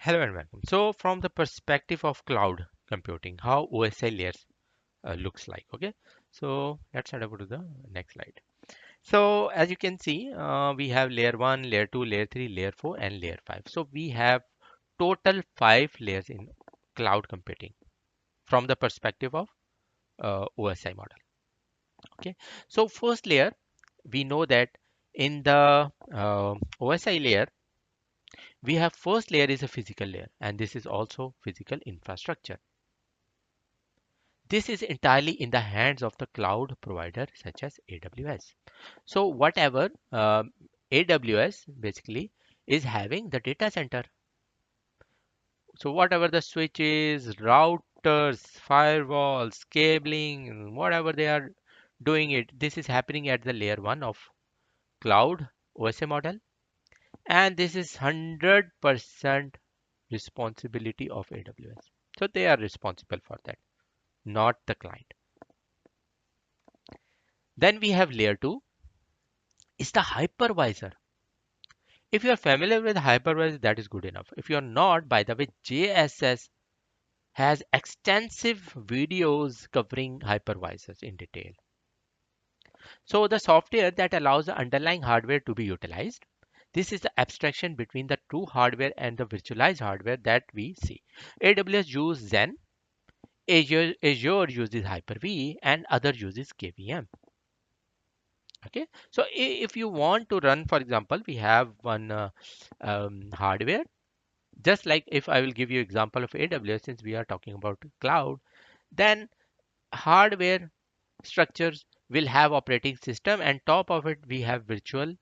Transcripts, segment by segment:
Hello and welcome. So from the perspective of cloud computing, how OSI layers looks like. Okay. So let's head over to the next slide. So as you can see, we have layer 1, layer 2, layer 3, layer 4, and layer 5. So we have total 5 layers in cloud computing from the perspective of OSI model. Okay. So first layer, we know that in the OSI layer, we have first layer is a physical layer, and this is also physical infrastructure. This is entirely in the hands of the cloud provider such as AWS. So whatever AWS basically is having the data center. So whatever the switches, routers, firewalls, cabling, whatever they are doing it, this is happening at the layer 1 of cloud OSA model. And this is 100% responsibility of AWS. So they are responsible for that, not the client. Then we have layer 2 is the hypervisor. If you are familiar with hypervisor, that is good enough. If you are not, by the way, JSS has extensive videos covering hypervisors in detail. So the software that allows the underlying hardware to be utilized. This is the abstraction between the true hardware and the virtualized hardware that we see. AWS uses Zen, Azure uses Hyper-V, and other uses KVM. Okay, so if you want to run, for example, we have one hardware. Just like if I will give you example of AWS, since we are talking about cloud, then hardware structures will have operating system, and top of it we have virtual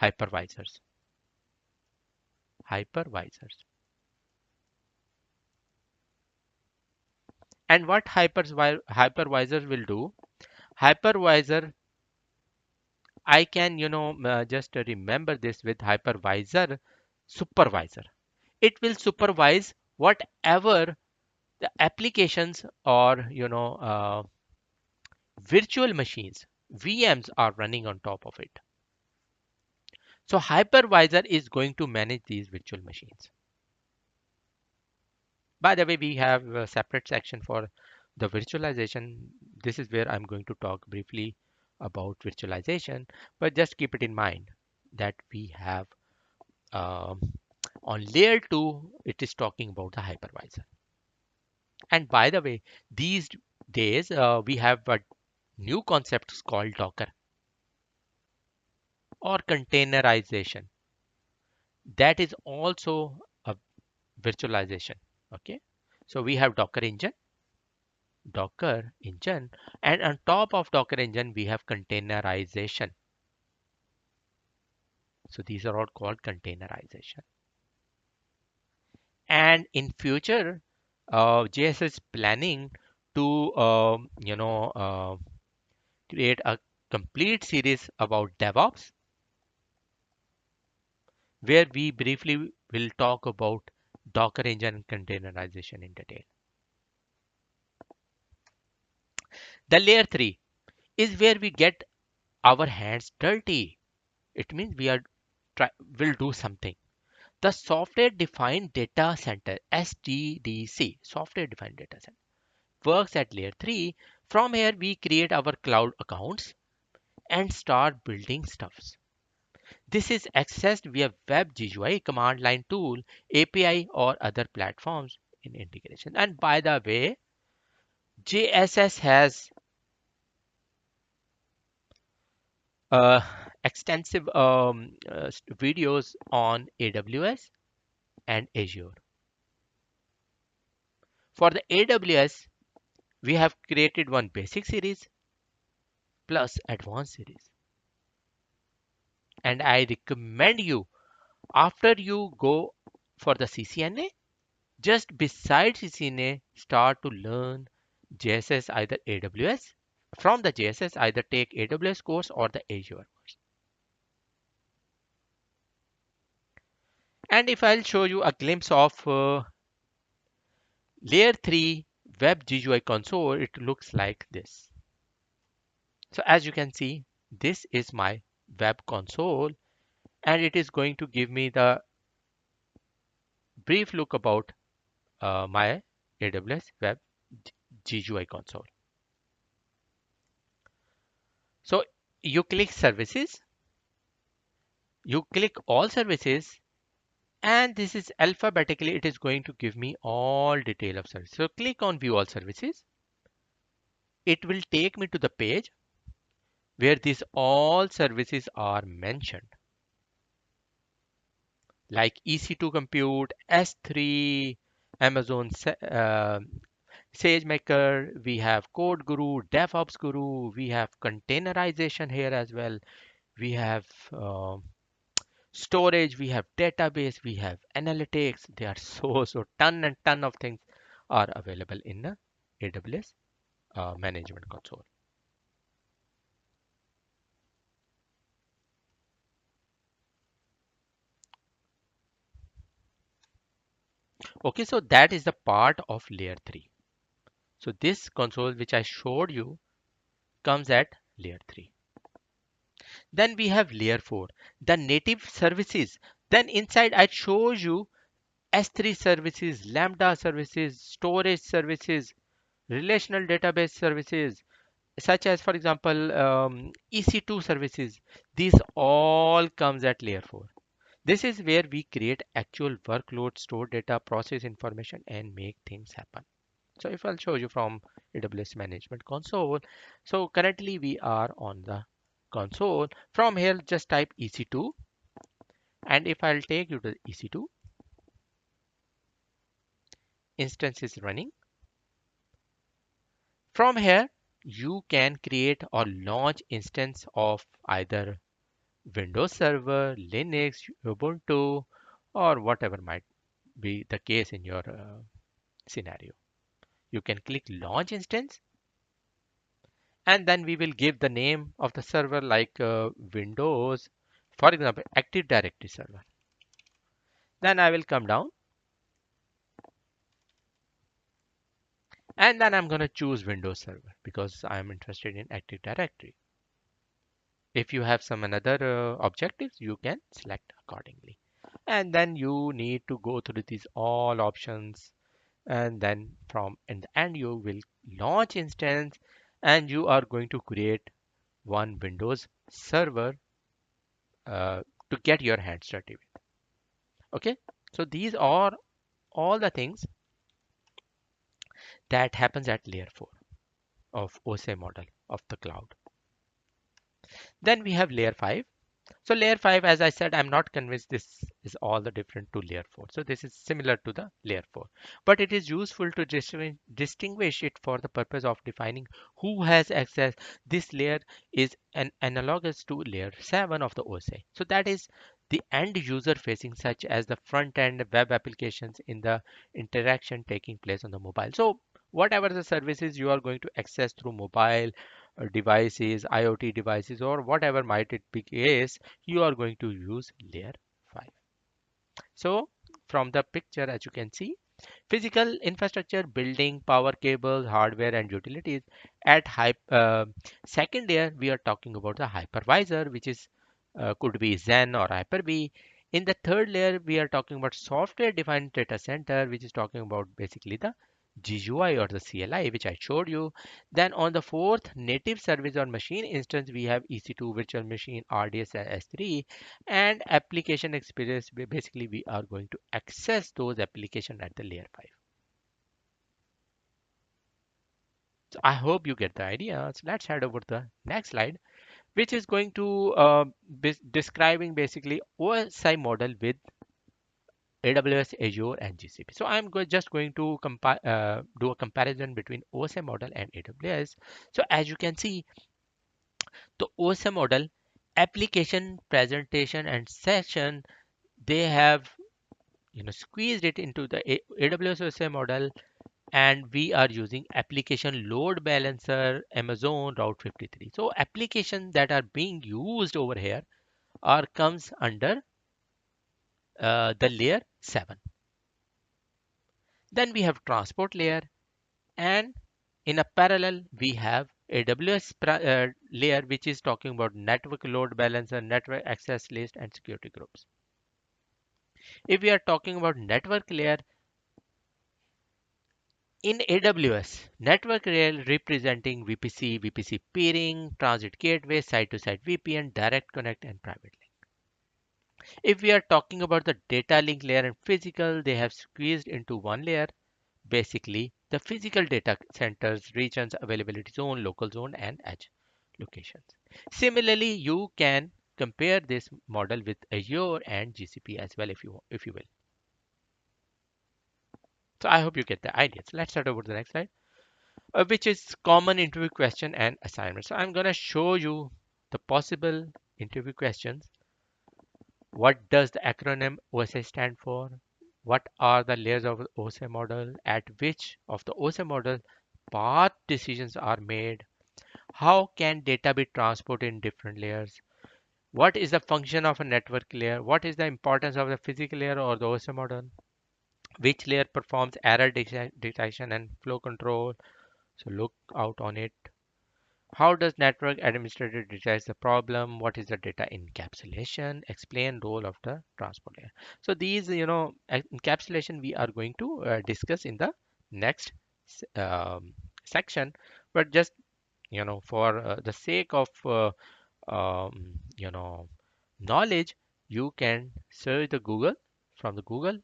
hypervisors. Hypervisors. And what hypervisor will do? Hypervisor, I can just remember this with hypervisor supervisor. It will supervise whatever the applications or virtual machines, VMs, are running on top of it. So hypervisor is going to manage these virtual machines. By the way, we have a separate section for the virtualization. This is where I'm going to talk briefly about virtualization, but just keep it in mind that we have um, on layer 2, it is talking about the hypervisor. And by the way, these days we have a new concept called Docker or containerization. That is also a virtualization. Okay, so we have Docker engine, and on top of Docker engine we have containerization. So these are all called containerization. And in future, JS is planning to create a complete series about DevOps, where we briefly will talk about Docker engine and containerization in detail. The layer 3 is where we get our hands dirty. It means we are will do something. The software defined data center, SDDC, software defined data center, works at layer 3. From here we create our cloud accounts and start building stuffs. This is accessed via web GUI, command line tool, API, or other platforms in integration. And by the way, JSS has uh, extensive videos on AWS and Azure. For the AWS, we have created one basic series plus advanced series. And I recommend you, after you go for the CCNA, just beside CCNA, start to learn JSS, either AWS. From the JSS, either take AWS course or the Azure course. And if I'll show you a glimpse of layer 3 web GUI console, it looks like this. So as you can see, this is my web console, and it is going to give me the brief look about my AWS Web GUI console. So you click services, you click all services, and this is alphabetically, it is going to give me all detail of service. So click on view all services. It will take me to the page where these all services are mentioned, like EC2 Compute, S3, Amazon SageMaker, we have Code Guru, DevOps Guru, we have containerization here as well, we have storage, we have database, we have analytics. There are so ton and ton of things are available in the AWS management console. Okay, so that is the part of layer 3. So this console which I showed you comes at layer 3. Then we have layer 4, the native services. Then inside I show you S3 services, Lambda services, storage services, relational database services, such as for example EC2 services. These all comes at layer 4. This is where we create actual workload, store data, process information, and make things happen. So if I'll show you from AWS Management Console, so currently we are on the console. From here, just type EC2, and if I'll take you to EC2, instance is running. From here, you can create or launch instance of either Windows Server, Linux, Ubuntu, or whatever might be the case in your scenario. You can click launch instance, and then we will give the name of the server like Windows, for example, Active Directory server. Then I will come down, and then I'm going to choose Windows Server because I'm interested in Active Directory. If you have some another objectives, you can select accordingly. And then you need to go through these all options, and then from in the end you will launch instance, and you are going to create one Windows server uh, to get your hands dirty with. Okay, so these are all the things that happens at layer 4 of OSI model of the cloud. Then we have layer 5. So layer 5, as I said, I'm not convinced this is all the different to layer 4. So this is similar to the layer 4, but it is useful to distinguish it for the purpose of defining who has access. This layer is an analogous to layer 7 of the OSI. So that is the end user facing, such as the front end web applications in the interaction taking place on the mobile. So whatever the services you are going to access through mobile devices, IoT devices, or whatever might it be case, you are going to use layer 5. So from the picture, as you can see, physical infrastructure, building, power cables, hardware, and utilities. At second layer, we are talking about the hypervisor, which is could be Zen or Hyper-V. In the third layer, we are talking about software-defined data center, which is talking about basically the GUI or the CLI, which I showed you. Then on the fourth native service or machine instance, we have EC2 virtual machine, RDS, and S3, and application experience. Basically, we are going to access those applications at the layer 5. So I hope you get the idea. So let's head over to the next slide, which is going to describing basically OSI model with AWS, Azure, and GCP. So I'm just going to do a comparison between OSI model and AWS. So as you can see, the OSI model, application, presentation, and session, they have squeezed it into the AWS OSI model, and we are using application load balancer Amazon Route 53. So applications that are being used over here are comes under the layer 7. Then we have transport layer, and in a parallel we have AWS layer, which is talking about network load balancer, network access list, and security groups. If we are talking about network layer, in AWS, network layer representing VPC, VPC peering, transit gateway, site-to-site VPN, direct connect, and private link. If we are talking about the data link layer and physical, they have squeezed into one layer. Basically, the physical data centers, regions, availability zone, local zone, and edge locations. Similarly, you can compare this model with Azure and GCP as well if you will. So I hope you get the idea. So let's start over to the next slide, which is common interview question and assignment. So I'm going to show you the possible interview questions. What does the acronym OSI stand for? What are the layers of the OSI model? At which of the OSI model path decisions are made? How can data be transported in different layers? What is the function of a network layer? What is the importance of the physical layer or the OSI model? Which layer performs error detection and flow control? So look out on it. How does network administrator detect the problem? What is the data encapsulation? Explain role of the transport layer. So these, encapsulation we are going to discuss in the next section. But just, for the sake of, um, you know, knowledge, you can search the Google from the Google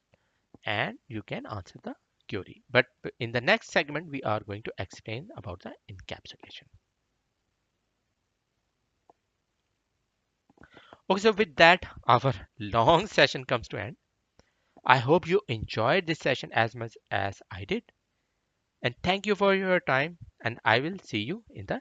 and you can answer the query. But in the next segment, we are going to explain about the encapsulation. Okay, so with that, our long session comes to end. I hope you enjoyed this session as much as I did. And thank you for your time. And I will see you in the